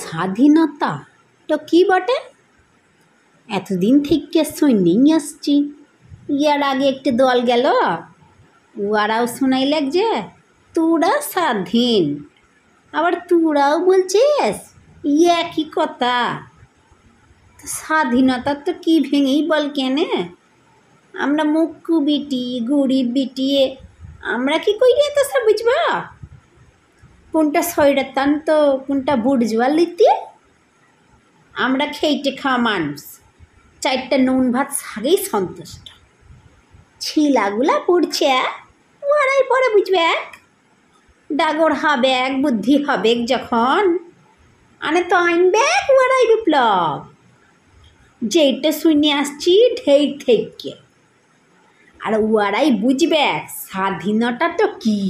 স্বাধীনতা তো কি বটে? এতদিন থেকে শুনেই আসছি। ইয়ার আগে একটি দল গেল, ওরাও শোনাইলেক যে তোরা স্বাধীন, আবার তোরাও বলছিস একই কথা। স্বাধীনতা তো কি ভেঙেই বল কেনে? আমরা মুখ্যু বিটি, গরিব বিটিয়ে আমরা কি করি এত সব বুঝবা? কোনটা স্বৈরতন্ত্র, কোনটা বুর্জোয়া নীতি? আমরা খেইটে খাওয়া মানুষ, চারটা নুন ভাত শাকেই সন্তুষ্ট। ছিলাগুলা পড়ছে, ওরাই পরে বুঝবে এক ডাগর হবে, এক বুদ্ধি হবে যখন আনে তো আনবে ওরাই বিপ্লব। যেটা শুনে আসছি ঢের থেকে, আর ওরাই বুঝবে স্বাধীনতা তো কি।